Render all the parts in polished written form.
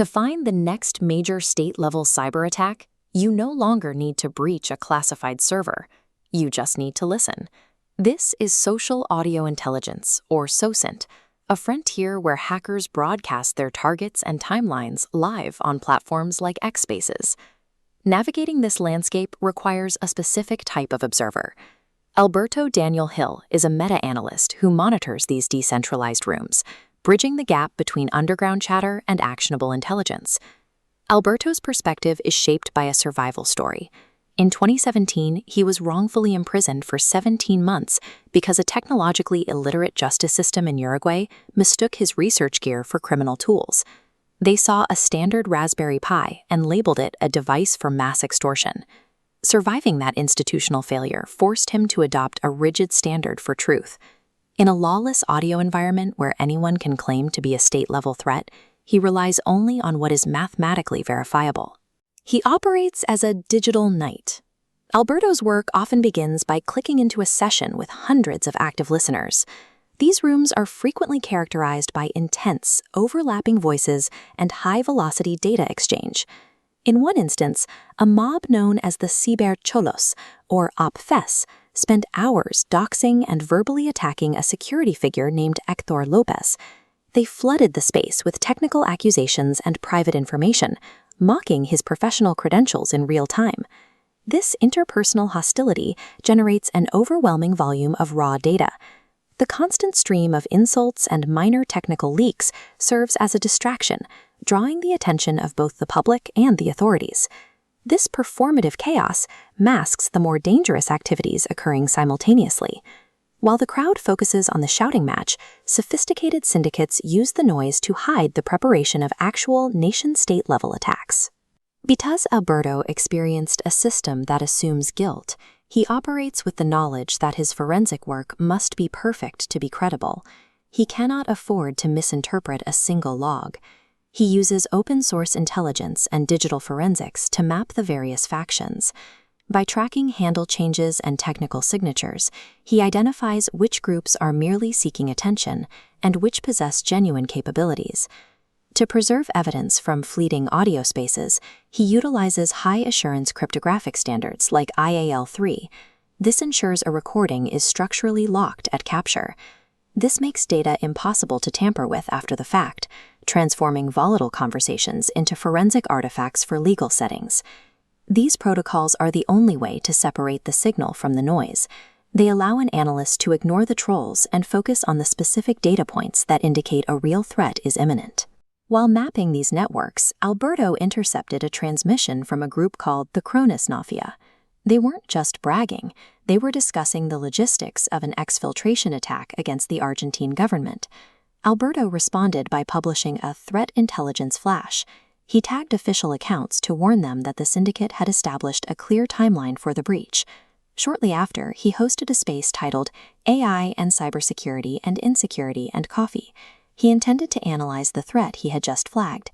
To find the next major state-level cyber attack, you no longer need to breach a classified server. You just need to listen. This is Social Audio Intelligence, or SOSINT, a frontier where hackers broadcast their targets and timelines live on platforms like X Spaces. Navigating this landscape requires a specific type of observer. Alberto Daniel Hill is a meta-analyst who monitors these decentralized rooms, bridging the gap between underground chatter and actionable intelligence. Alberto's perspective is shaped by a survival story. In 2017, he was wrongfully imprisoned for 17 months because a technologically illiterate justice system in Uruguay mistook his research gear for criminal tools. They saw a standard Raspberry Pi and labeled it a device for mass extortion. Surviving that institutional failure forced him to adopt a rigid standard for truth. In a lawless audio environment where anyone can claim to be a state-level threat, he relies only on what is mathematically verifiable. He operates as a digital knight. Alberto's work often begins by clicking into a session with hundreds of active listeners. These rooms are frequently characterized by intense, overlapping voices and high-velocity data exchange. In one instance, a mob known as the Cibercholos, or OPFES, spent hours doxing and verbally attacking a security figure named Hector Lopez. They flooded the space with technical accusations and private information, mocking his professional credentials in real time. This interpersonal hostility generates an overwhelming volume of raw data. The constant stream of insults and minor technical leaks serves as a distraction, drawing the attention of both the public and the authorities. This performative chaos masks the more dangerous activities occurring simultaneously. While the crowd focuses on the shouting match, sophisticated syndicates use the noise to hide the preparation of actual nation-state level attacks. Because Alberto experienced a system that assumes guilt, he operates with the knowledge that his forensic work must be perfect to be credible. He cannot afford to misinterpret a single log. He uses open-source intelligence and digital forensics to map the various factions. By tracking handle changes and technical signatures, he identifies which groups are merely seeking attention and which possess genuine capabilities. To preserve evidence from fleeting audio spaces, he utilizes high-assurance cryptographic standards like IAL3. This ensures a recording is structurally locked at capture. This makes data impossible to tamper with after the fact, transforming volatile conversations into forensic artifacts for legal settings. These protocols are the only way to separate the signal from the noise. They allow an analyst to ignore the trolls and focus on the specific data points that indicate a real threat is imminent. While mapping these networks, Alberto intercepted a transmission from a group called the Kronos Mafia. They weren't just bragging, they were discussing the logistics of an exfiltration attack against the Argentine government. Alberto responded by publishing a threat intelligence flash. He tagged official accounts to warn them that the syndicate had established a clear timeline for the breach. Shortly after, he hosted a space titled AI and Cybersecurity and Insecurity and Coffee. He intended to analyze the threat he had just flagged.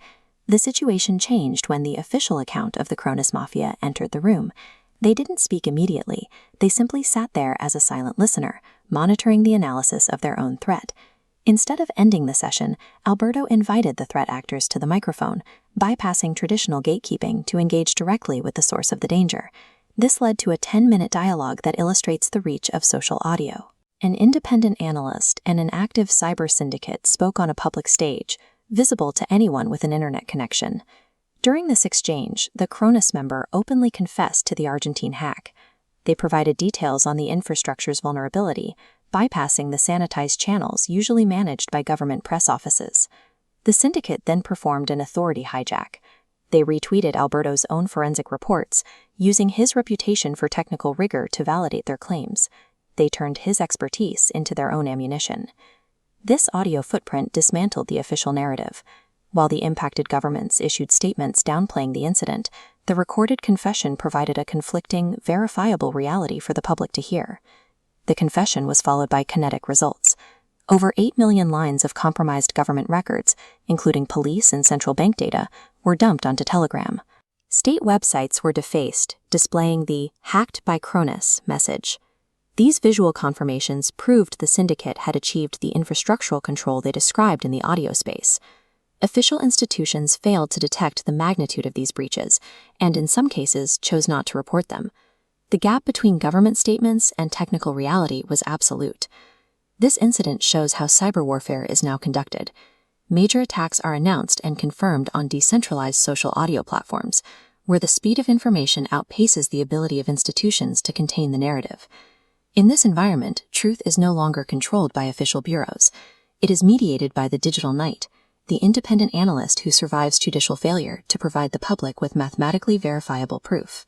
The situation changed when the official account of the Kronos Mafia entered the room. They didn't speak immediately, they simply sat there as a silent listener, monitoring the analysis of their own threat. Instead of ending the session, Alberto invited the threat actors to the microphone, bypassing traditional gatekeeping to engage directly with the source of the danger. This led to a 10-minute dialogue that illustrates the reach of social audio. An independent analyst and an active cyber syndicate spoke on a public stage, visible to anyone with an internet connection. During this exchange, the Kronos member openly confessed to the Argentine hack. They provided details on the infrastructure's vulnerability, bypassing the sanitized channels usually managed by government press offices. The syndicate then performed an authority hijack. They retweeted Alberto's own forensic reports, using his reputation for technical rigor to validate their claims. They turned his expertise into their own ammunition. This audio footprint dismantled the official narrative. While the impacted governments issued statements downplaying the incident, the recorded confession provided a conflicting, verifiable reality for the public to hear. The confession was followed by kinetic results. Over 8 million lines of compromised government records, including police and central bank data, were dumped onto Telegram. State websites were defaced, displaying the "Hacked by Kronos" message. These visual confirmations proved the syndicate had achieved the infrastructural control they described in the audio space. Official institutions failed to detect the magnitude of these breaches, and in some cases chose not to report them. The gap between government statements and technical reality was absolute. This incident shows how cyber warfare is now conducted. Major attacks are announced and confirmed on decentralized social audio platforms, where the speed of information outpaces the ability of institutions to contain the narrative. In this environment, truth is no longer controlled by official bureaus. It is mediated by the digital knight, the independent analyst who survives judicial failure to provide the public with mathematically verifiable proof.